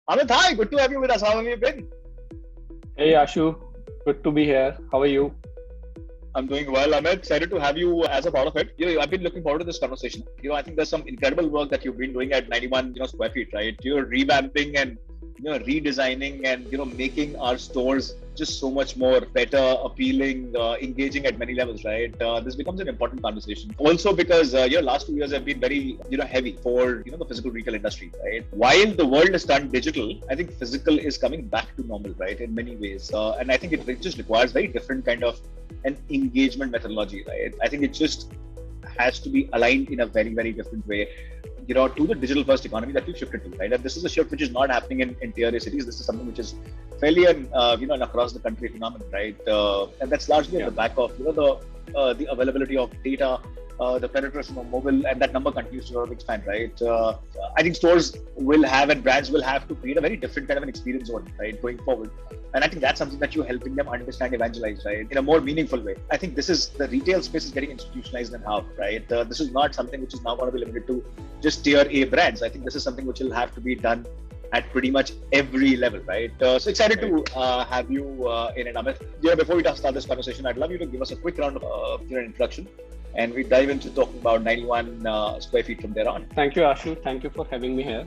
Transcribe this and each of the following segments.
Amit, hi, good to have you with us. How have you been? Hey Ashu, good to be here. How are you? I'm doing well. I'm excited to have you as a part of it. I've been looking forward to this conversation. I think there's some incredible work that you've been doing at 91, square feet, right? You're revamping and redesigning and making our stores just so much more better, appealing, engaging at many levels, right? This becomes an important conversation. Also because last 2 years have been very heavy for the physical retail industry, right? While the world has turned digital, I think physical is coming back to normal, right? In many ways, and I think it just requires very different kind of an engagement methodology, right? I think it just has to be aligned in a very, very different way, to the digital first economy that we've shifted to, right? And this is a shift which is not happening in tier A cities. This is something which is fairly an across the country phenomenon, right? And that's largely on the back of the availability of data, the penetration of mobile, and that number continues to expand, right? I think stores will have and brands will have to create a very different kind of an experience zone, right, going forward. And I think that's something that you're helping them understand, evangelize, right, in a more meaningful way. I think the retail space is getting institutionalized in half, right? This is not something which is now going to be limited to just tier A brands. I think this is something which will have to be done at pretty much every level, right? So excited to have you in it, Amit. Before we start this conversation, I'd love you to give us a quick round of introduction, and we dive into talking about 91 square feet from there on. Thank you, Ashu. Thank you for having me here.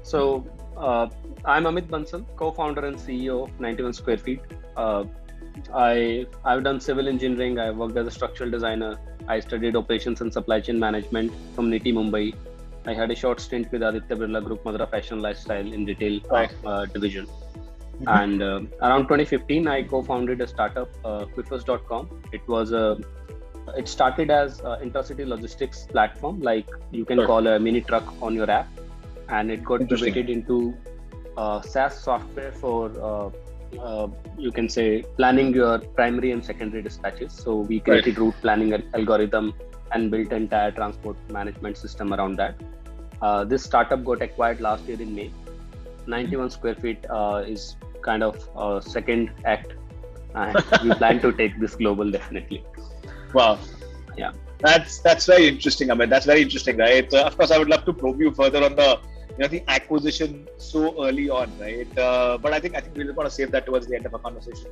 So, I'm Amit Bansal, co-founder and CEO of 91 Square Feet. I've done civil engineering. I worked as a structural designer. I studied operations and supply chain management from NITI Mumbai. I had a short stint with Aditya Birla Group, Madura Fashion Lifestyle in retail division. Mm-hmm. And around 2015, I co-founded a startup, Quiffers.com. It started as an intercity logistics platform, like you can call a mini truck on your app, and it got pivoted into SaaS software for you can say planning your primary and secondary dispatches. So we created route planning algorithm and built an entire transport management system around that. This startup got acquired last year in May. 91 Square Feet is kind of second act, and we plan to take this global definitely. Wow. Yeah. That's very interesting, Amit. That's very interesting, right? Of course, I would love to probe you further on the the acquisition so early on, right? But I think we're going to save that towards the end of our conversation.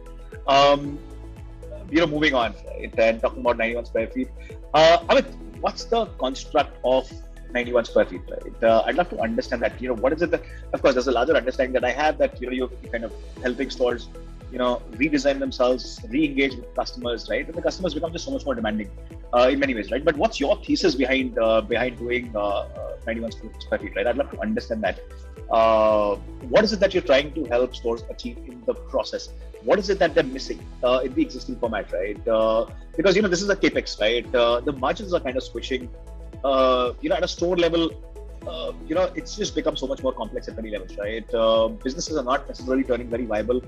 Moving on, right? And talking about 91 square feet. Amit, what's the construct of 91 square feet, right? I'd love to understand that. What is it that? Of course, there's a larger understanding that I have that you're kind of helping stores redesign themselves, re-engage with customers, right? And the customers become just so much more demanding in many ways, right? But what's your thesis behind doing 91 square feet, right? I'd love to understand that. What is it that you're trying to help stores achieve in the process? What is it that they're missing in the existing format, right? Because this is a capex, right? The margins are kind of squishing. At a store level, it's just become so much more complex at many levels, right? Businesses are not necessarily turning very viable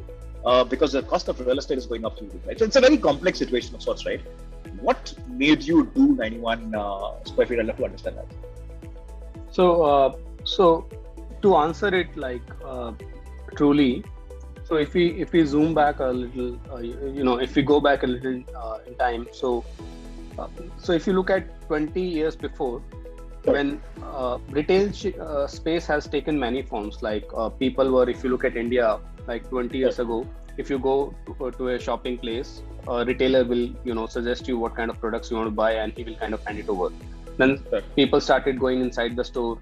because the cost of real estate is going up through the roof, right? So it's a very complex situation of sorts, right? What made you do 91 square feet? I'd love to understand that. So to answer it truly, so if we zoom back a little, if we go back a little in time, so if you look at 20 years before, when retail space has taken many forms, like people were, if you look at India, like 20 years ago, if you go to a shopping place, a retailer will, suggest you what kind of products you want to buy, and he will kind of hand it over. Then people started going inside the store.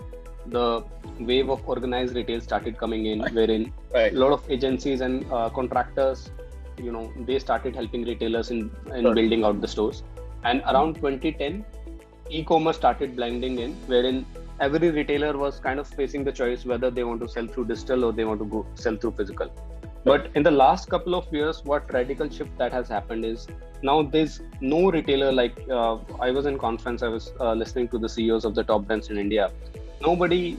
The wave of organized retail started coming in, wherein a lot of agencies and contractors, they started helping retailers in building out the stores. And around 2010, e-commerce started blending in, wherein every retailer was kind of facing the choice whether they want to sell through digital or they want to go sell through physical. But in the last couple of years, what radical shift that has happened is now there's no retailer like I was in conference, I was listening to the CEOs of the top brands in India. Nobody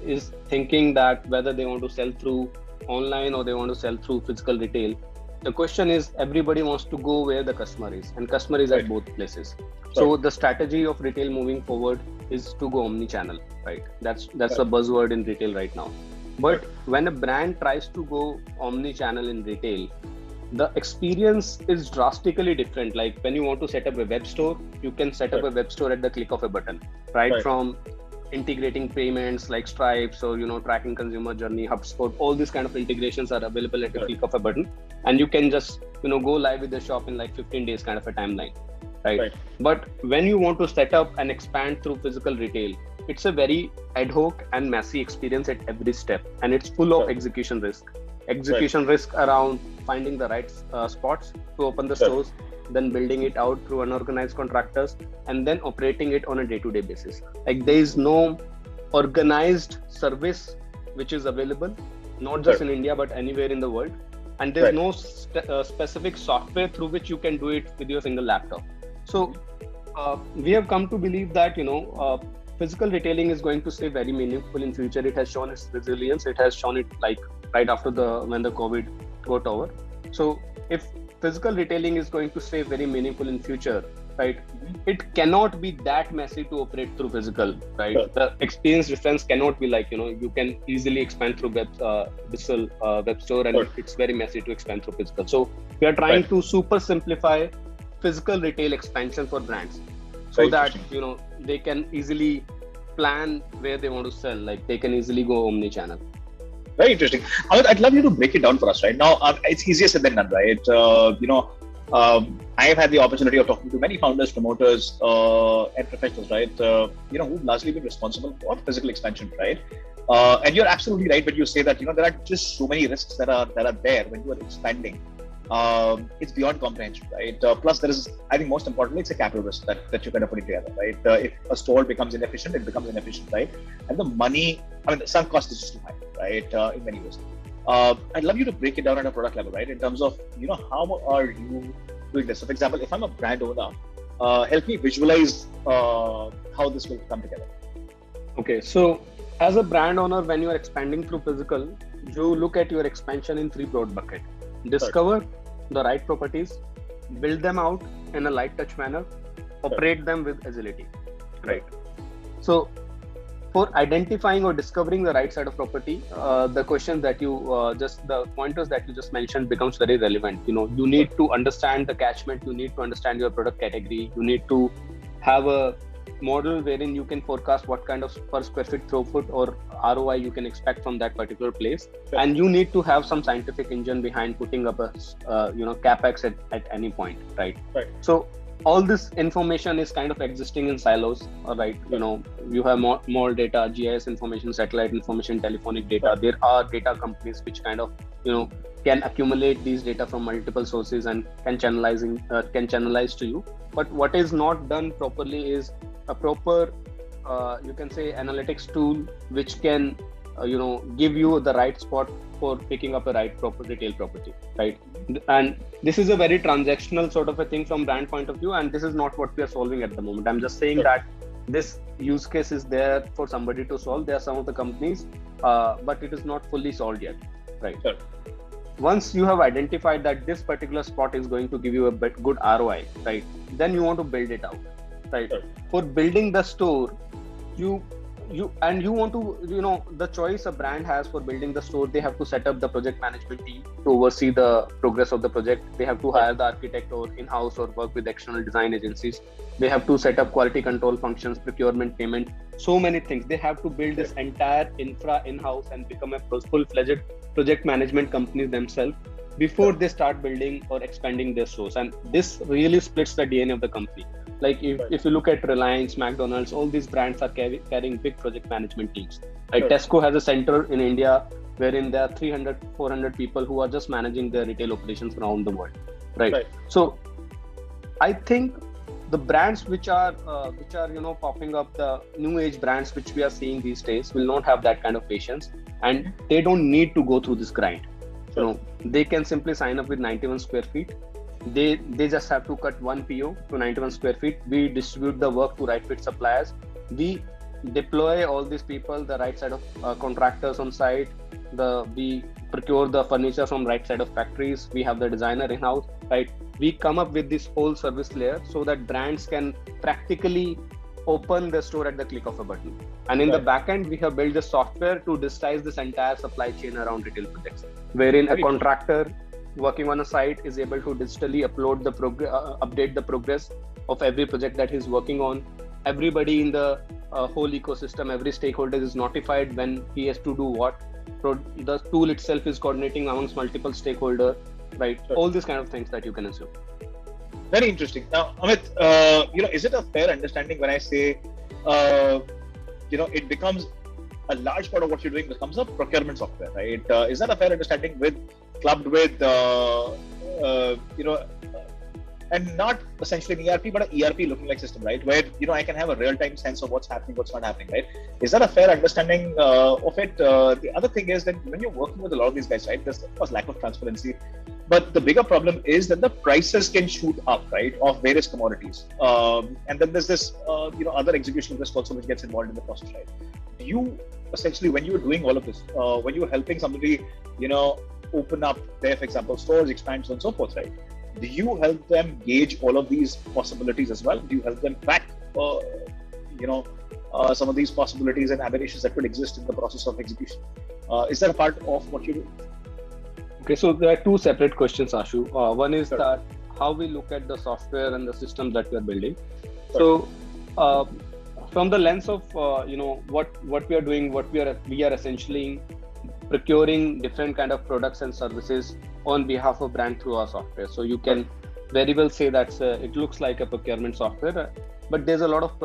is thinking that whether they want to sell through online or they want to sell through physical retail. The question is, everybody wants to go where the customer is, and customer is at both places. So the strategy of retail moving forward is to go omni-channel, right? That's the buzzword in retail right now. But when a brand tries to go omni-channel in retail, the experience is drastically different. Like when you want to set up a web store, you can set up a web store at the click of a button, right? From integrating payments like Stripes or tracking consumer journey, HubSpot. All these kind of integrations are available at the click of a button, and you can just go live with the shop in like 15 days kind of a timeline, right? But when you want to set up and expand through physical retail, it's a very ad hoc and messy experience at every step, and it's full of execution risk around finding the right spots to open the stores, then building it out through unorganized contractors, and then operating it on a day-to-day basis. Like, there is no organized service which is available, not just in India but anywhere in the world, and there's no specific software through which you can do it with your single laptop. So we have come to believe that physical retailing is going to stay very meaningful in future. It has shown its resilience. It has shown it like right after when the COVID got over. So if physical retailing is going to stay very meaningful in future, right? It cannot be that messy to operate through physical, right? The experience difference cannot be like, you can easily expand through digital web store, and it's very messy to expand through physical. So we are trying to super simplify physical retail expansion for brands, so that they can easily plan where they want to sell. Like, they can easily go omni-channel. Very interesting. I'd love you to break it down for us right now. It's easier said than done, right? I have had the opportunity of talking to many founders, promoters, and professionals, right? Who've largely been responsible for physical expansion, right? And you're absolutely right when you say that there are just so many risks that are there when you are expanding. It's beyond comprehension, right? Plus, there is, I think, most importantly, it's a capital risk that you're kind of putting together, right? If a store becomes inefficient, it becomes inefficient, right? And the sunk cost is just too high, right? In many ways. I'd love you to break it down at a product level, right? In terms of, how are you doing this? So, for example, if I'm a brand owner, help me visualize how this will come together. Okay, so as a brand owner, when you are expanding through physical, you look at your expansion in 3 broad buckets. Discover the right properties, build them out in a light touch manner, operate them with agility, right? So for identifying or discovering the right side of property, the questions that the pointers that you just mentioned becomes very relevant. You need to understand the catchment, you need to understand your product category, you need to have a model wherein you can forecast what kind of per square feet throughput or ROI you can expect from that particular place, and you need to have some scientific engine behind putting up a capex at any point, right? So all this information is kind of existing in silos, right? You have more data, GIS information, satellite information, telephonic data. There are data companies which kind of can accumulate these data from multiple sources and can channelize to you. But what is not done properly is a proper you can say analytics tool which can give you the right spot for picking up a right proper retail property, right? And this is a very transactional sort of a thing from brand point of view, and this is not what we are solving at the moment. I'm just saying that this use case is there for somebody to solve. There are some of the companies, but it is not fully solved yet, right? Once you have identified that this particular spot is going to give you a good ROI, right, then you want to build it out, right? For building the store, you want to, the choice a brand has for building the store, they have to set up the project management team to oversee the progress of the project. They have to hire the architect or in-house or work with external design agencies. They have to set up quality control functions, procurement, payment, so many things. They have to build this entire infra in-house and become a full-fledged project management company themselves before they start building or expanding their stores. And this really splits the DNA of the company. Like if you look at Reliance, McDonald's, all these brands are carrying big project management teams. Like Tesco has a center in India wherein there are 300, 400 people who are just managing their retail operations around the world, right? So I think the brands which are popping up, the new age brands which we are seeing these days, will not have that kind of patience, and they don't need to go through this grind. They can simply sign up with 91 square feet. They just have to cut one PO to 91 square feet. We distribute the work to right fit suppliers. We deploy all these people, the right side of contractors on site. We procure the furniture from right side of factories. We have the designer in-house, right? We come up with this whole service layer so that brands can practically open the store at the click of a button. And in the backend, we have built the software to digitize this entire supply chain around retail projects, wherein a contractor working on a site is able to digitally upload update the progress of every project that he's working on. everybody in the whole ecosystem, every stakeholder is notified when he has to do what. So the tool itself is coordinating amongst multiple stakeholders, right? Sure. All these kind of things that you can assume. Very interesting. Now, Amit, is it a fair understanding when I say, it becomes a large part of what you're doing becomes a procurement software, right? Is that a fair understanding clubbed with, and not essentially an ERP, but an ERP looking like system, right? Where, I can have a real-time sense of what's happening, what's not happening, right? Is that a fair understanding of it? The other thing is that when you're working with a lot of these guys, right, there's of course lack of transparency, but the bigger problem is that the prices can shoot up, right, of various commodities. And then there's this, other execution risk also which gets involved in the process, right? Do you, essentially, when you're doing all of this, when you're helping somebody, open up their, for example, stores, expand, so on and so forth, right? Do you help them gauge all of these possibilities as well? Do you help them track, some of these possibilities and aberrations that could exist in the process of execution? Is that a part of what you do? Okay, so there are two separate questions, Ashu. One is that how we look at the software and the systems that we are building. So, from the lens of what we are doing, we are essentially procuring different kind of products and services on behalf of brand through our software. So you can very well say that it looks like a procurement software, but there's a lot of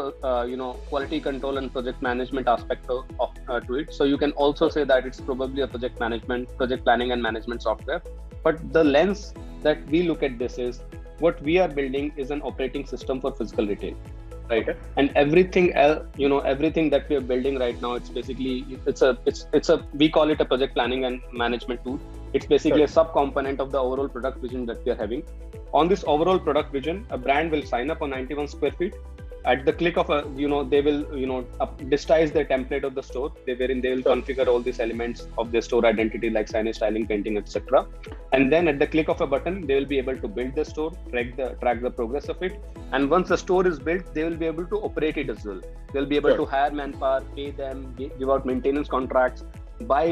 quality control and project management aspect to it. So you can also say that it's probably a project planning and management software. But the lens that we look at this is what we are building is an operating system for physical retail. Right. Okay. And everything else, everything that we are building right now, it's basically, we call it a project planning and management tool. It's basically a sub-component of the overall product vision that we are having. On this overall product vision, a brand will sign up on 91 Square Feet. At the click of they will, digitize their template of the store, wherein they will configure all these elements of their store identity like signage, styling, painting, etc. And then at the click of a button, they will be able to build the store, track the progress of it. And once the store is built, they will be able to operate it as well. They'll be able to hire manpower, pay them, give out maintenance contracts, buy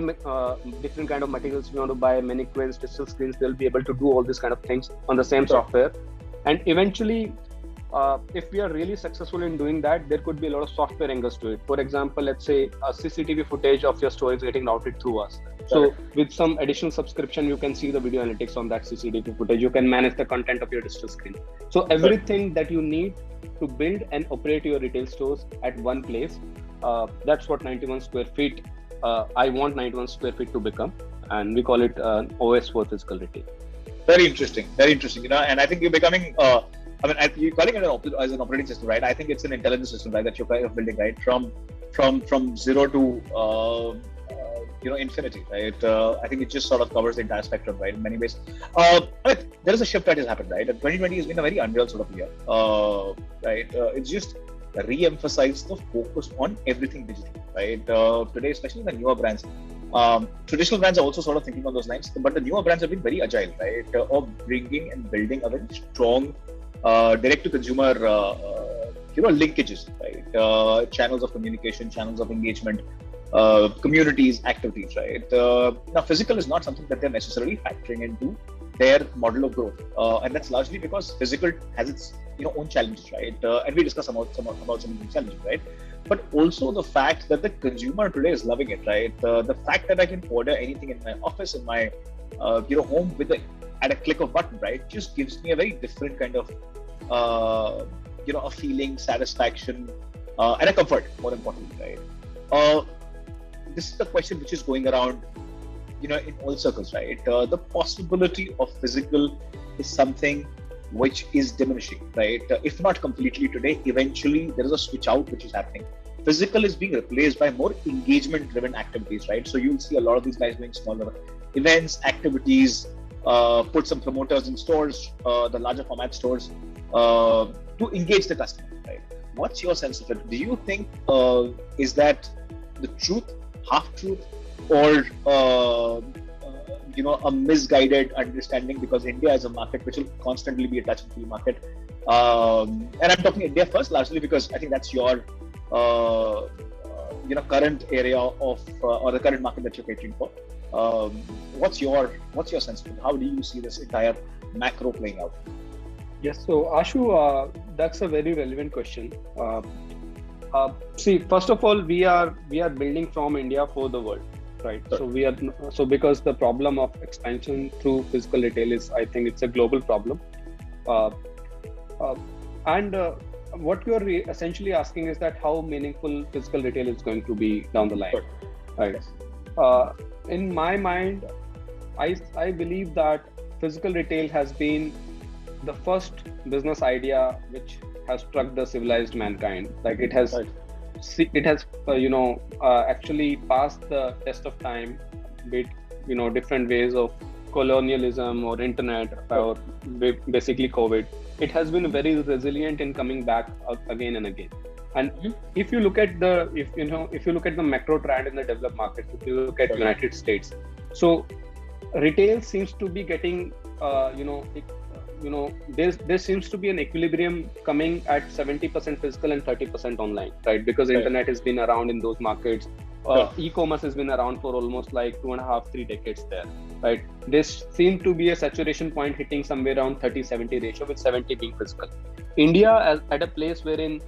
different kind of materials. If you want to buy mannequins, digital screens, they'll be able to do all these kind of things on the same software. And eventually, if we are really successful in doing that, there could be a lot of software angles to it. For example, let's say a CCTV footage of your store is getting routed through us. So with some additional subscription, you can see the video analytics on that CCTV footage. You can manage the content of your digital screen. So everything that you need to build and operate your retail stores at one place, that's what 91 Square Feet, I want 91 Square Feet to become. And we call it OS for physical retail. Very interesting. And I think you're becoming... you're calling it as an operating system, right? I think it's an intelligence system, right, that you're kind of building, right, from zero to infinity, right? I think it just sort of covers the entire spectrum, right, in many ways. There is a shift that has happened, right? And 2020 has been a very unreal sort of year, right? It's just re-emphasized the focus on everything digital, right? Today, especially the newer brands. Traditional brands are also sort of thinking on those lines, but the newer brands have been very agile, right, of bringing and building a very strong direct-to-consumer, linkages, right? Channels of communication, channels of engagement, communities, activities, right? Now, physical is not something that they're necessarily factoring into their model of growth, and that's largely because physical has its own challenges, right? And we discuss about some of these challenges, right? But also the fact that the consumer today is loving it, right? The fact that I can order anything in my office, in my home at a click of button, right, just gives me a very different kind of a feeling, satisfaction, and a comfort, more importantly, right? This is the question which is going around, in all circles, right? The possibility of physical is something which is diminishing, right? If not completely today, eventually there is a switch out which is happening. Physical is being replaced by more engagement-driven activities, right? So you'll see a lot of these guys doing smaller events, activities, put some promoters in stores, the larger format stores, to engage the customer, right? What's your sense of it? Do you think is that the truth, half-truth, or a misguided understanding? Because India is a market which will constantly be a touch and feel market, and I'm talking India first, largely because I think that's your current area of or the current market that you're catering for. What's your sense of it? How do you see this entire macro playing out? Yes, so Ashu, that's a very relevant question. See, first of all, we are building from India for the world, right? Sure. So because the problem of expansion through physical retail is, I think it's a global problem, uh, uh, and what you are essentially asking is that how meaningful physical retail is going to be down the line, Sure. right? Yes. In my mind, I believe that physical retail has been the first business idea which has struck the civilized mankind. Like it has, Right. it has, actually passed the test of time, be it, different ways of colonialism or internet or basically COVID. It has been very resilient in coming back again and again. And if you look at if you look at the macro trend in the developed markets, if you look at Right. United States, so retail seems to be getting, there seems to be an equilibrium coming at 70% physical and 30% online, right? Because Right. internet has been around in those markets. Sure. E-commerce has been around for almost like 2.5-3 decades there, right? This seems to be a saturation point hitting somewhere around 30-70 ratio, with 70 being physical. India at a place wherein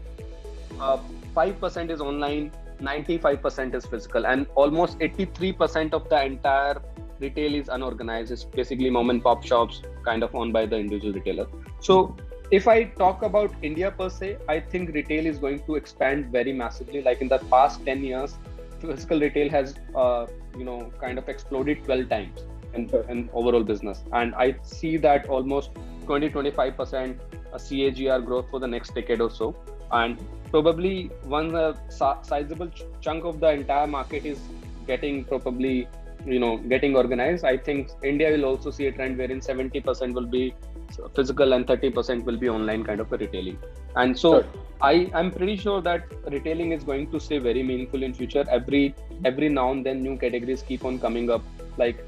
5% is online, 95% is physical, and almost 83% of the entire retail is unorganized. It's basically mom and pop shops kind of owned by the individual retailer. So if I talk about India per se, I think retail is going to expand very massively. Like in the past 10 years, physical retail has kind of exploded 12 times in overall business, and I see that almost 20-25% CAGR growth for the next decade or so. And probably once a sizable chunk of the entire market is getting getting organized, I think India will also see a trend wherein 70% will be physical and 30% will be online kind of a retailing. And so Sure. I'm pretty sure that retailing is going to stay very meaningful in future. Every now and then new categories keep on coming up. Like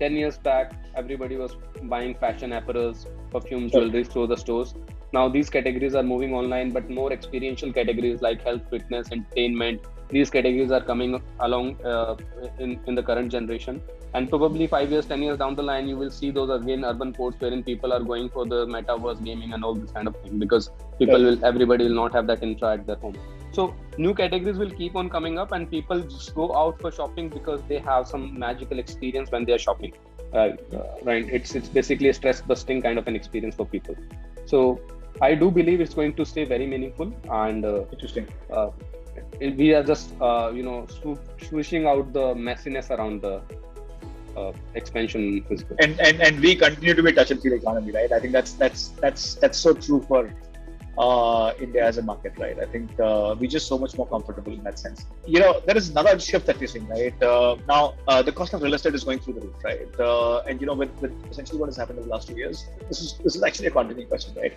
10 years back, everybody was buying fashion apparels, perfume, Sure. jewelry through the stores. Now these categories are moving online, but more experiential categories like health, fitness, entertainment. These categories are coming along in the current generation. And probably 5 years, 10 years down the line, you will see those again urban ports wherein people are going for the metaverse gaming and all this kind of thing, because everybody will not have that infra at their home. So new categories will keep on coming up, and people just go out for shopping because they have some magical experience when they are shopping. Right? It's basically a stress busting kind of an experience for people. So I do believe it's going to stay very meaningful, and Interesting. we are just swishing out the messiness around the expansion physical. And we continue to be touch and feel economy, right? I think that's so true for India as a market, right? I think we're just so much more comfortable in that sense. There is another shift that we're seeing, right? Now, the cost of real estate is going through the roof, right? And with essentially what has happened in the last 2 years, this is actually a continuing question, right?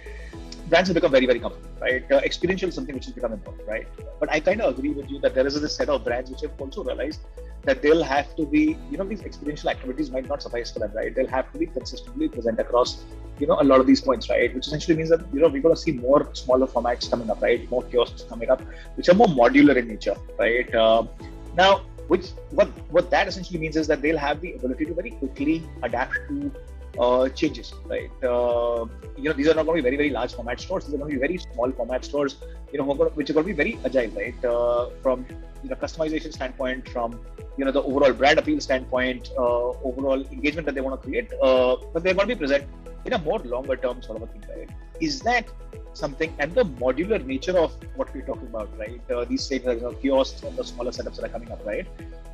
Brands have become very, very comfortable, right? Experiential is something which has become important, right? But I kind of agree with you that there is this set of brands which have also realized that they'll have to be, these experiential activities might not suffice for them, right? They'll have to be consistently present across, a lot of these points, right? Which essentially means that, we're going to see more smaller formats coming up, right? More kiosks coming up, which are more modular in nature, right? Now, what that essentially means is that they'll have the ability to very quickly adapt to changes, right? These are not going to be very, very large format stores. These are going to be very small format stores, which are going to be very agile, right? From customization standpoint, from the overall brand appeal standpoint, overall engagement that they want to create, but they're going to be present in a more longer term sort of a thing, right? Is that something, and the modular nature of what we're talking about, right? These same kiosks and the smaller setups that are coming up, right?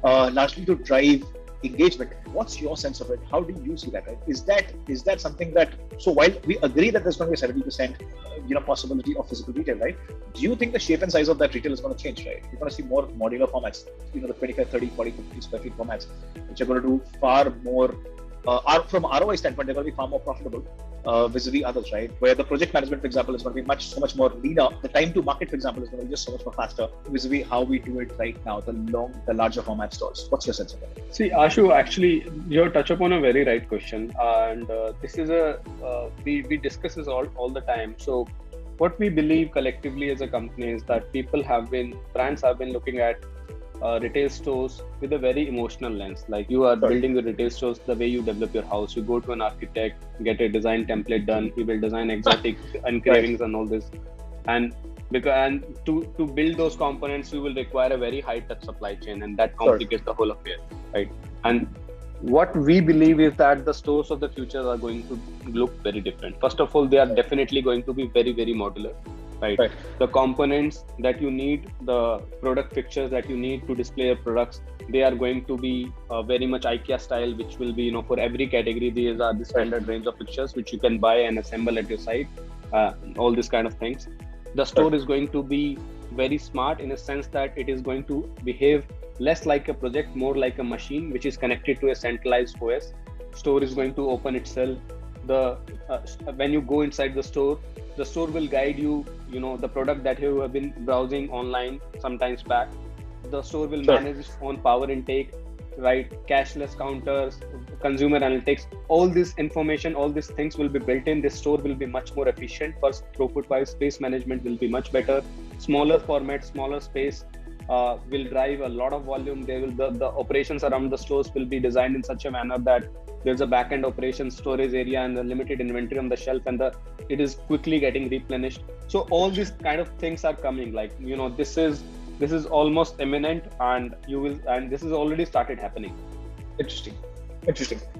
Largely to drive engagement. What's your sense of it? How do you see that? Right? Is that something that, so while we agree that there's going to be a 70% possibility of physical retail, right? Do you think the shape and size of that retail is going to change, right? You're going to see more modular formats, the 25, 30, 40, 50 square feet formats, which are going to do far more, from ROI standpoint, they're going to be far more profitable vis-a-vis others, right? Where the project management, for example, is going to be so much more leaner. The time to market, for example, is going to be just so much more faster vis-a-vis how we do it right now, the larger format stores. What's your sense of that? See, Ashu, actually, you touch upon a very right question, and this is we discuss this all the time. So, what we believe collectively as a company is that brands have been looking at retail stores with a very emotional lens. Like you are building the retail stores the way you develop your house. You go to an architect, get a design template done. He will design exotic engravings and all this. And because and to build those components you will require a very high touch supply chain, and that complicates the whole affair, right? And what we believe is that the stores of the future are going to look very different. First of all, they are definitely going to be very, very modular, right? The components that you need, the product fixtures that you need to display your products, they are going to be very much IKEA style, which will be, for every category, these are the standard range of fixtures which you can buy and assemble at your site, all these kind of things. The store is going to be very smart in a sense that it is going to behave less like a project, more like a machine which is connected to a centralized OS. Store is going to open itself. When you go inside the store will guide you, the product that you have been browsing online sometimes back. The store will manage its own power intake, right? Cashless counters, consumer analytics, all this information, all these things will be built in. This store will be much more efficient. First, throughput-wise, space management will be much better. Smaller format, smaller space will drive a lot of volume. The operations around the stores will be designed in such a manner that there's a back-end operation, storage area, and the limited inventory on the shelf, and it is quickly getting replenished. So all these kind of things are coming. Like, this is almost imminent, and this has already started happening. Interesting.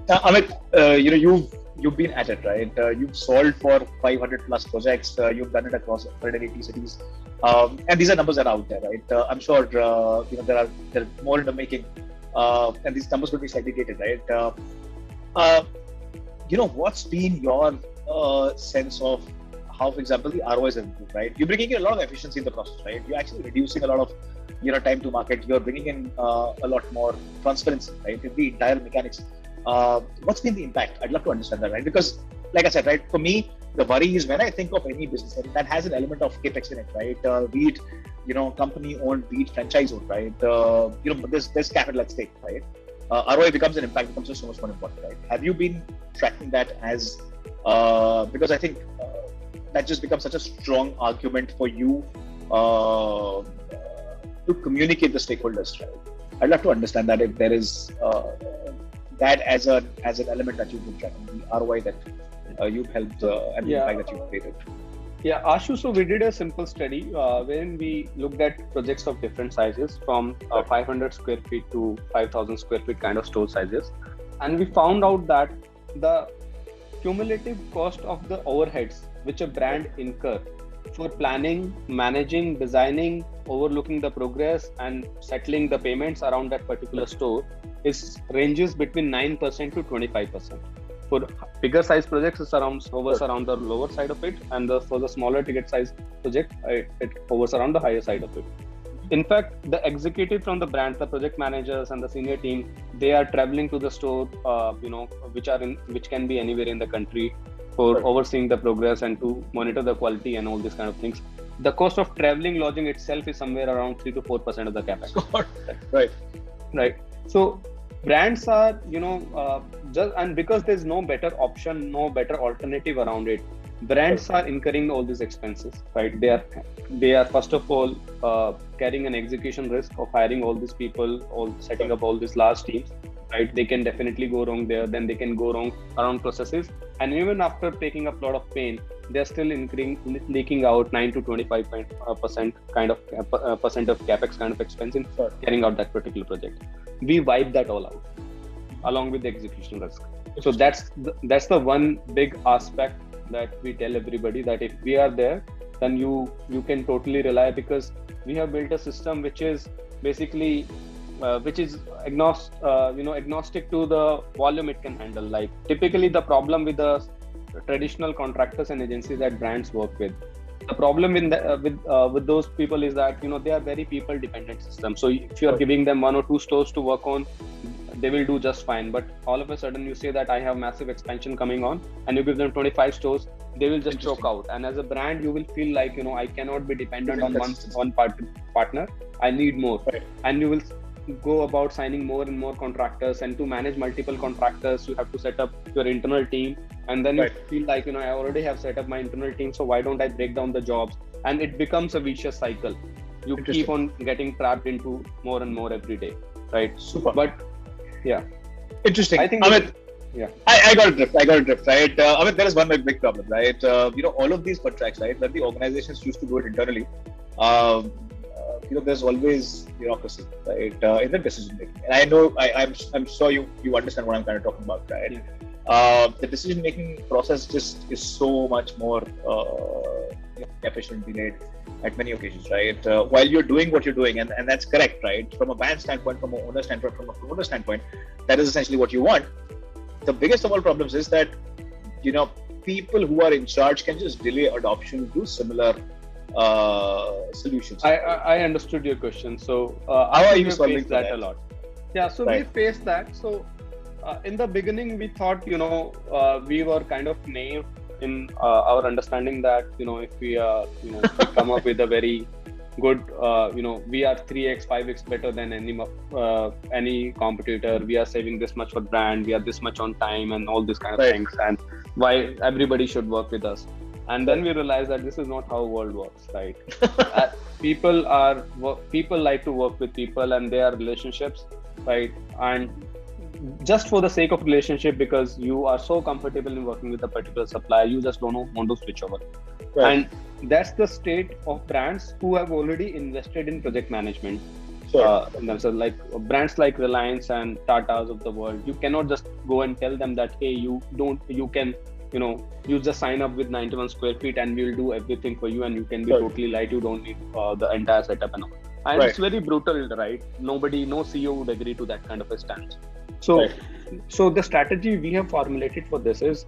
Now, Amit, you've been at it, right? You've solved for 500 plus projects. You've done it across 180 cities, and these are numbers that are out there, right? I'm sure there are more in the making, and these numbers will be slightly dated, right? What's been your sense of how, for example, the ROIs have improved, right? You're bringing in a lot of efficiency in the process, right? You're actually reducing a lot of time to market. You're bringing in a lot more transparency, right, in the entire mechanics. What's been the impact? I'd love to understand that, right? Because, like I said, right, for me, the worry is when I think of any business that has an element of capex in it, right? Be it, company owned, be it franchise owned, right? There's capital at stake, right? ROI becomes so much more important, right? Have you been tracking that as, because I think that just becomes such a strong argument for you to communicate the stakeholders, right? I'd love to understand that if there is that as an element that you've been tracking, the ROI that you've helped and the impact that you've created. Yeah, Ashu, so we did a simple study wherein we looked at projects of different sizes from 500 square feet to 5,000 square feet kind of store sizes. And we found out that the cumulative cost of the overheads which a brand incur for planning, managing, designing, overlooking the progress and settling the payments around that particular store ranges between 9% to 25%. For bigger size projects, it hovers around the lower side of it, and for the smaller ticket size project, it hovers around the higher side of it. In fact, the executive from the brand, the project managers and the senior team, they are traveling to the store, which can be anywhere in the country, for overseeing the progress and to monitor the quality and all these kind of things. The cost of traveling, lodging itself is somewhere around 3 to 4% of the capex. Right. So brands are, and because there's no better option, no better alternative around it, brands are incurring all these expenses, right? They are first of all carrying an execution risk of hiring all these people, setting up all these large teams, right? They can definitely go wrong there. Then they can go wrong around processes, and even after taking up a lot of pain, they're still leaking out 9 to 25% kind of percent of capex kind of expense in carrying out that particular project. We wipe that all out along with the execution risk. So that's the one big aspect that we tell everybody, that if we are there, then you can totally rely, because we have built a system which is basically agnostic to the volume it can handle. Like typically the problem with the traditional contractors and agencies that brands work with, the problem with those people is that they are very people dependent systems. So if you are giving them 1 or 2 stores to work on, they will do just fine. But all of a sudden you say that I have massive expansion coming on, and you give them 25 stores, they will just choke out. And as a brand, you will feel like I cannot be dependent on one partner. I need more, and you will go about signing more and more contractors, and to manage multiple contractors you have to set up your internal team, and then you feel like I already have set up my internal team, so why don't I break down the jobs? And it becomes a vicious cycle. You keep on getting trapped into more and more every day, right? Super. But yeah, interesting. I think Amit, I got a drift, right? I mean, there is one big problem, right? All of these contracts, right? When the organizations used to do it internally, um, there's always bureaucracy, right? In the decision making. And I know, I'm sure you understand what I'm kind of talking about, right? Yeah. The decision making process just is so much more efficient, delayed at many occasions, right? While you're doing what you're doing, and that's correct, right? From a brand standpoint, from an owner standpoint, from a promoter standpoint, that is essentially what you want. The biggest of all problems is that people who are in charge can just delay adoption to similar solutions. I understood your question. So how are you solving that a lot? Yeah, so right. we faced that. So in the beginning, we thought we were kind of naive in our understanding that if we come up with a very good we are 3x 5x better than any competitor, we are saving this much for brand, we are this much on time and all these kind of things, and why everybody should work with us. And then we realized that this is not how world works, right? People like to work with people, and they are relationships, right? And just for the sake of relationship, because you are so comfortable in working with a particular supplier, you just don't want to switch over. Right. And that's the state of brands who have already invested in project management. Sure. So like brands like Reliance and Tata's of the world, you cannot just go and tell them that, hey, you just sign up with 91SquareFeet and we'll do everything for you, and you can be totally light. You don't need the entire setup and all. And it's very brutal, right? No CEO would agree to that kind of a stance. So the strategy we have formulated for this is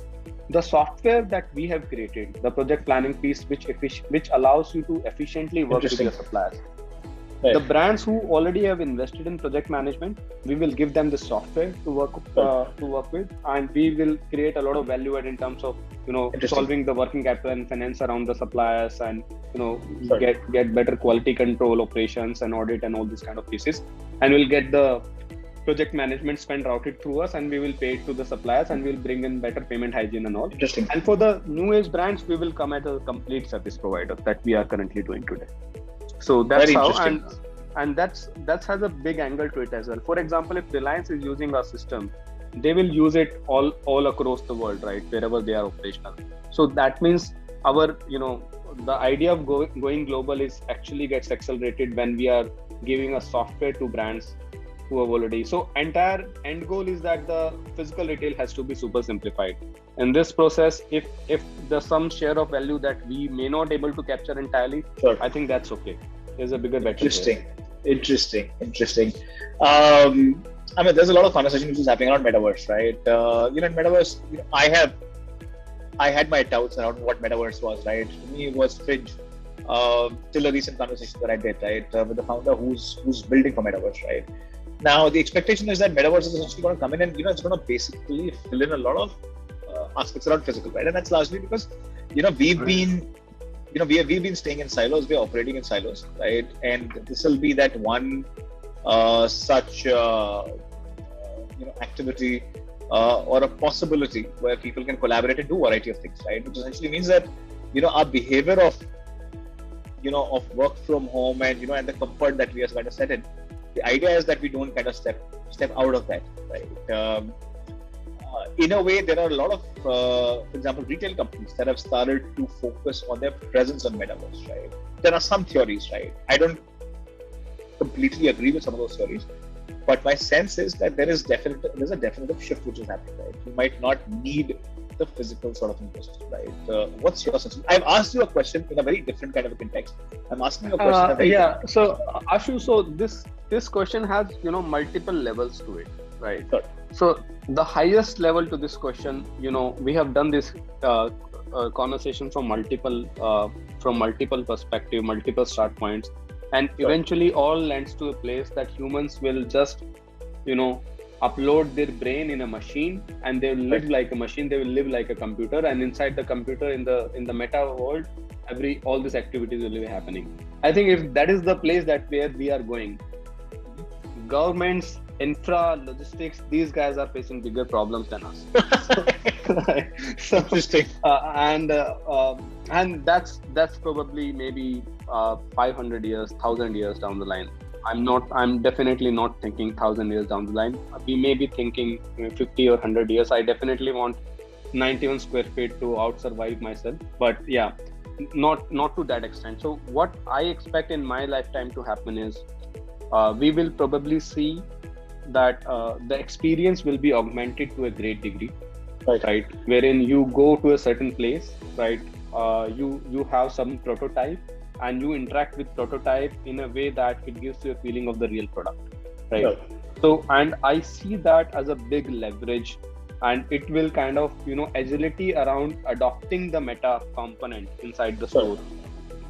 the software that we have created, the project planning piece, which allows you to efficiently work with your suppliers. Right. The brands who already have invested in project management, we will give them the software to work with, and we will create a lot of value add in terms of solving the working capital and finance around the suppliers, and get better quality control, operations and audit and all these kind of pieces, and we'll get the project management spend routed through us, and we will pay it to the suppliers, and we'll bring in better payment hygiene and all. Interesting. And for the new age brands, we will come as a complete service provider that we are currently doing today. So that's how, and that has a big angle to it as well. For example, if Reliance is using our system, they will use it all across the world, right? Wherever they are operational. So that means our, the idea of going global is actually gets accelerated when we are giving a software to brands who have already. So entire end goal is that the physical retail has to be super simplified. In this process, if there's some share of value that we may not able to capture entirely, I think that's okay. There's a bigger better. Interesting. I mean, there's a lot of conversation which is happening around metaverse, right? In metaverse, I had my doubts around what metaverse was, right? To me, it was fringe. Till a recent conversation that I did, right, with the founder who's building for metaverse, right? Now, the expectation is that metaverse is essentially going to come in and, it's going to basically fill in a lot of aspects around physical, right? And that's largely because, we've been staying in silos, we're operating in silos, right? And this will be that one such, activity or a possibility where people can collaborate and do a variety of things, right? Which essentially means that, our behavior of work from home and, and the comfort that we are going to set in, the idea is that we don't kind of step out of that, right? In a way, there are a lot of, for example, retail companies that have started to focus on their presence on metaverse, right? There are some theories, right? I don't completely agree with some of those theories, but my sense is that there's a definitive shift which is happening, right? You might not need the physical sort of ecosystem, right? What's your sense? I've asked you a question in a very different kind of a context. I'm asking you a question. So Ashu, so this question has multiple levels to it, right? Sure. So the highest level to this question, we have done this conversation from multiple perspective, multiple start points, and eventually all lands to a place that humans will just upload their brain in a machine, and they will live like a machine, they will live like a computer, and inside the computer in the meta world, all these activities will be happening. I think if that is the place where we are going, governments, infra, logistics, these guys are facing bigger problems than us. So, interesting. And that's probably maybe 500 years, 1,000 years down the line. I'm definitely not thinking 1,000 years down the line. We may be thinking 50 or 100 years. I definitely want 91 square feet to out survive myself. But yeah, not to that extent. So what I expect in my lifetime to happen is we will probably see that the experience will be augmented to a great degree, right? Wherein you go to a certain place, right? You have some prototype and you interact with prototype in a way that it gives you a feeling of the real product, right? So, and I see that as a big leverage, and it will kind of, agility around adopting the meta component inside the store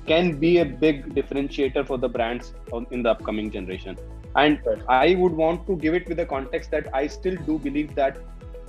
can be a big differentiator for the brands in the upcoming generation. And I would want to give it with the context that I still do believe that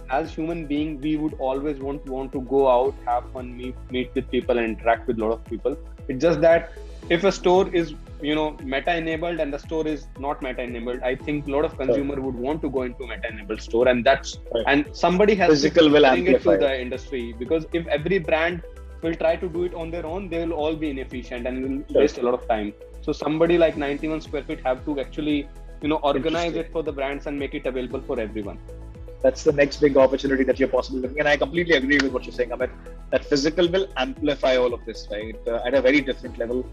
as human being, we would always want to go out, have fun, meet with people, and interact with a lot of people. It's just that if a store is, meta enabled and the store is not meta enabled, I think a lot of consumer would want to go into meta enabled store, and that's and somebody has physical will bring it to amplify the industry, because if every brand will try to do it on their own, they will all be inefficient and will waste a lot of time. So somebody like 91 square feet have to actually, organize it for the brands and make it available for everyone. That's the next big opportunity that you're possibly looking at. And I completely agree with what you're saying, Amit, that physical will amplify all of this, right? At a very different level.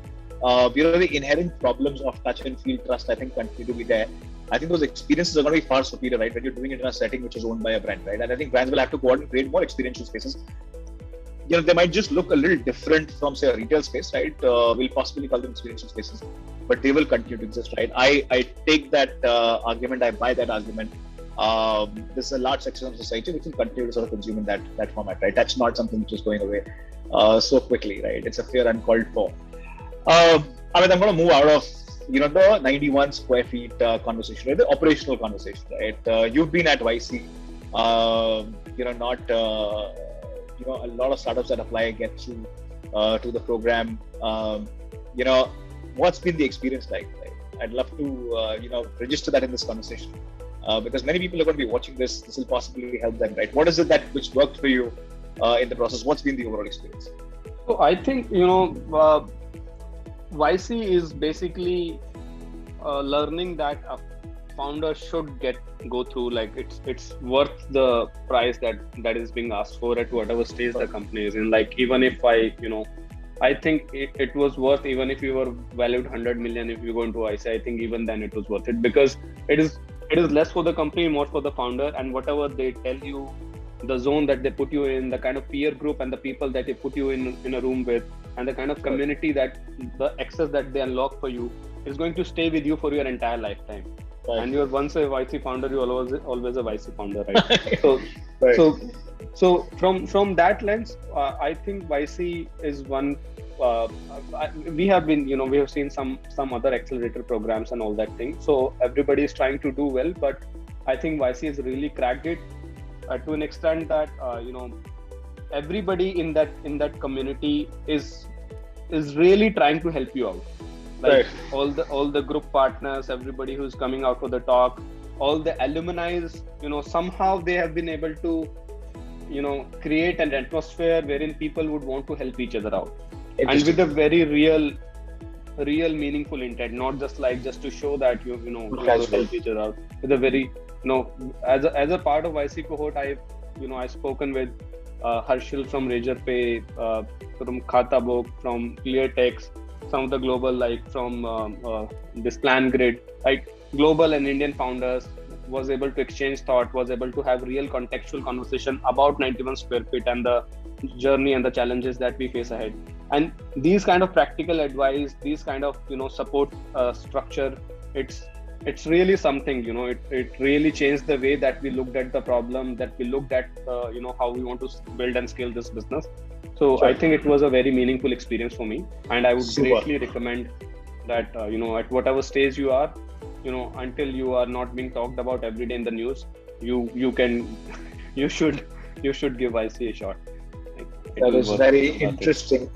The inherent problems of touch and feel trust, I think, continue to be there. I think those experiences are going to be far superior, right? When you're doing it in a setting which is owned by a brand, right? And I think brands will have to go out and create more experiential spaces. They might just look a little different from, say, a retail space, right? We'll possibly call them experiential spaces, but they will continue to exist, right? I take that argument, I buy that argument. There's a large section of society which will continue to sort of consume in that format, right? That's not something which is going away so quickly, right? It's a fear uncalled for. I'm going to move out of the 91 square feet conversation, right? The operational conversation, right? You've been at YC, a lot of startups that apply get through to the program. What's been the experience like? Right? I'd love to register that in this conversation. Because many people are going to be watching this. This will possibly help them, right? What is it which worked for you in the process? What's been the overall experience? So I think YC is basically learning that a founder should go through, like it's worth the price that is being asked for at whatever stage the company is in. Like even if I think it was worth, even if you were valued 100 million, if you go into YC, I think even then it was worth it, because it is less for the company, more for the founder, and whatever they tell you, the zone that they put you in, the kind of peer group and the people that they put you in a room with, and the kind of community that the access that they unlock for you is going to stay with you for your entire lifetime. Right. And you're once a YC founder, you're always a YC founder, right? So from that lens, I think YC is one. We have seen some other accelerator programs and all that thing. So everybody is trying to do well, but I think YC has really cracked it to an extent that everybody in that community is really trying to help you out. Like all the group partners, everybody who's coming out for the talk, all the alumni, somehow they have been able to, create an atmosphere wherein people would want to help each other out, and with a very real meaningful intent, not just to show that you help each other out. With a very as a part of YC cohort, I've spoken with Harshil from Razorpay, from Khatabook, from ClearText, some of the global, like from this Plan Grid, right? Global and Indian founders, was able to exchange thought, was able to have real contextual conversation about 91 square feet and the journey and the challenges that we face ahead. And these kind of practical advice, these kind of support structure, it's really something. It really changed the way that we looked at the problem, that we looked at how we want to build and scale this business. So I think it was a very meaningful experience for me, and I would greatly recommend that at whatever stage you are, until you are not being talked about every day in the news, you should give YC a shot. That is very interesting.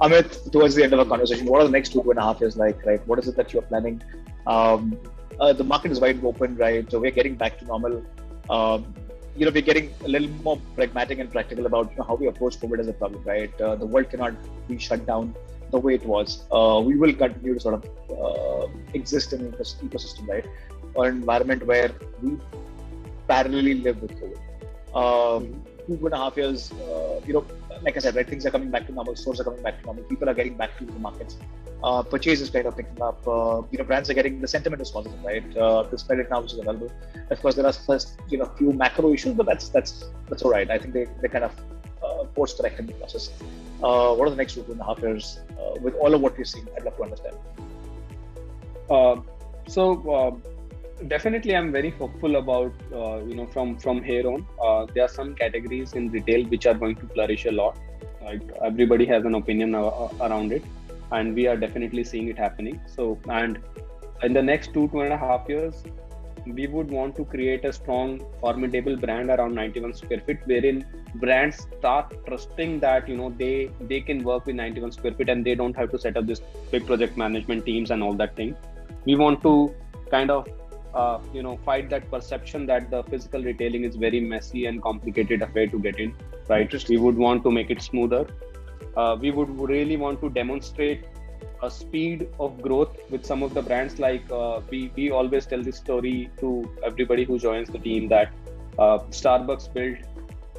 Amit, towards the end of our conversation, what are the next 2.5 years like, right? What is it that you're planning? The market is wide open, right? So we're getting back to normal. We're getting a little more pragmatic and practical about how we approach COVID as a problem, right? The world cannot be shut down. the way it was, we will continue to sort of exist in an ecosystem, right? Or an environment where we parallelly live with COVID. 2.5 years, like I said, right, things are coming back to normal, stores are coming back to normal, people are getting back to the markets, purchase is kind of picking up, brands are getting, the sentiment is positive, right? This credit now which is available. Of course, there are first, few macro issues, but that's all right. I think they kind of course correcting the process. What are the next 2.5 years with all of what we're seeing? I'd love to understand. Definitely, I'm very hopeful about from here on. There are some categories in retail which are going to flourish a lot. Right? Everybody has an opinion around it, and we are definitely seeing it happening. So, and in the next 2.5 years, we would want to create a strong, formidable brand around 91SquareFeet, wherein brands start trusting that they can work with 91SquareFeet and they don't have to set up this big project management teams and all that thing. We want to kind of fight that perception that the physical retailing is very messy and complicated affair to get in, right? We would want to make it smoother. We would really want to demonstrate a speed of growth with some of the brands. Like we always tell this story to everybody who joins the team that Starbucks built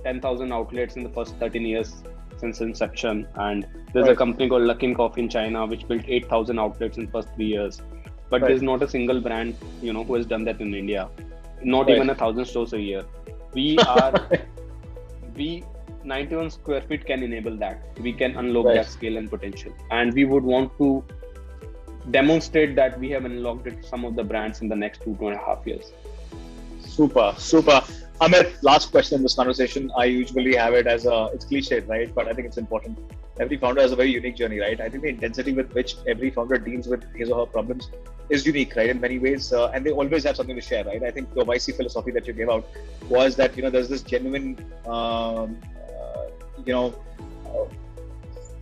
10,000 outlets in the first 13 years since inception, and there's a company called Luckin Coffee in China which built 8,000 outlets in the first 3 years. But there's not a single brand, who has done that in India. Not even 1,000 stores a year. 91SquareFeet can enable that. We can unlock that scale and potential. And we would want to demonstrate that we have unlocked it some of the brands in the next 2.5 years. Super. Amit, last question in this conversation. I usually have it as it's cliched, right? But I think it's important. Every founder has a very unique journey, right? I think the intensity with which every founder deals with his or her problems is unique, right? In many ways, and they always have something to share, right? I think the YC philosophy that you gave out was that, there's this genuine,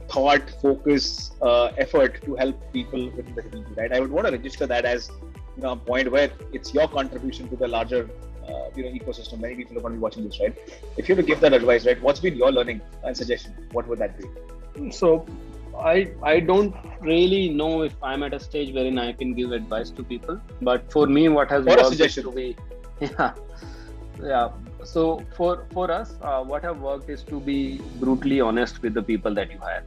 thought, focus, effort to help people within the community, right? I would want to register that as, a point where it's your contribution to the larger ecosystem. Many people are going to be watching this, right? If you were to give that advice, right, what's been your learning and suggestion? What would that be? So I don't really know if I'm at a stage wherein I can give advice to people, but for me, what has worked is to be, So for us, what have worked is to be brutally honest with the people that you hire.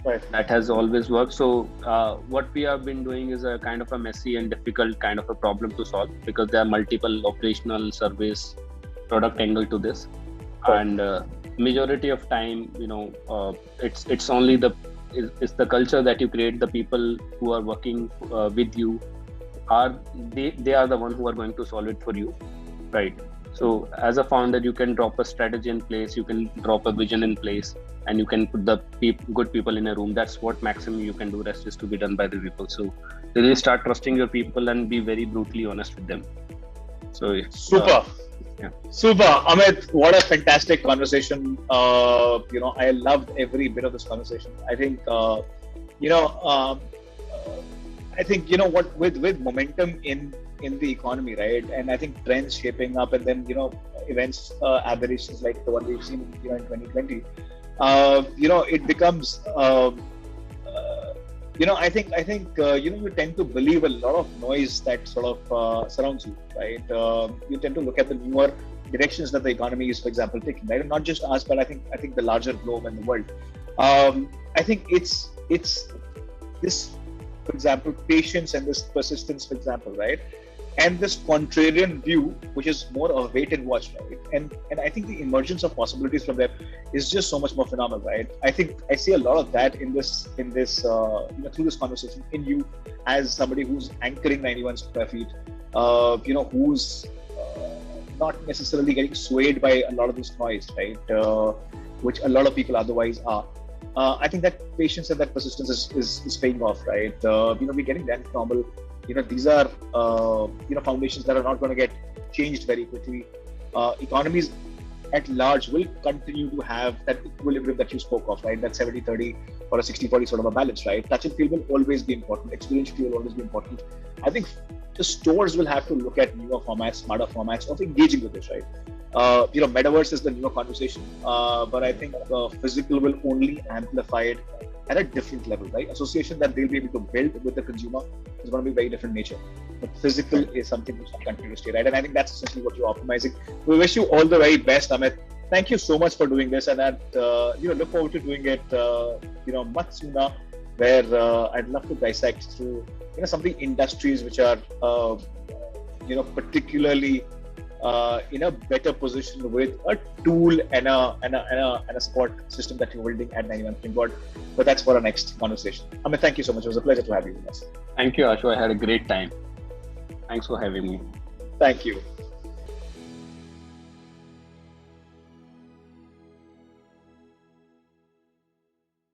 Right. That has always worked. So what we have been doing is a kind of a messy and difficult kind of a problem to solve, because there are multiple operational, service, product angle to this. Right. And majority of time, it's only it's the culture that you create. The people who are working with you they are the one who are going to solve it for you, right? So as a founder, you can drop a strategy in place, you can drop a vision in place, and you can put the good people in a room. That's what maximum you can do. Rest is to be done by the people. So really start trusting your people and be very brutally honest with them. So super. Super, Amit. What a fantastic conversation. I loved every bit of this conversation. I think, with momentum in the economy, right? And I think trends shaping up, and then, events, aberrations like the one we've seen, in 2020, it becomes, I think, you tend to believe a lot of noise that sort of surrounds you, right? You tend to look at the newer directions that the economy is, for example, taking, right? And not just us, but I think the larger globe and the world. I think it's this, for example, patience and this persistence, for example, right? And this contrarian view, which is more of wait and watch, right? And I think the emergence of possibilities from there is just so much more phenomenal, right? I think I see a lot of that in this through this conversation in you as somebody who's anchoring 91SquareFeet, who's not necessarily getting swayed by a lot of this noise, right? Which a lot of people otherwise are. I think that patience and that persistence is paying off, right? We're getting that normal. These are foundations that are not going to get changed very quickly. Economies at large will continue to have that equilibrium that you spoke of, right? That 70-30 or a 60-40 sort of a balance, right? Touch and feel will always be important. Experiential will always be important. I think the stores will have to look at newer formats, smarter formats of engaging with this, right? Metaverse is the newer conversation, but I think physical will only amplify it at a different level, right? Association that they'll be able to build with the consumer is going to be very different nature. But physical is something which will continue to stay, right? And I think that's essentially what you're optimizing. We wish you all the very best, Amit. Thank you so much for doing this, and look forward to doing it, much sooner. Where I'd love to dissect through, some of the industries which are, particularly in a better position with a tool and a support system that you're building at 91SquareFeet. But that's for our next conversation. Amit, thank you so much. It was a pleasure to have you with us. Thank you, Ashu. I had a great time. Thanks for having me. Thank you.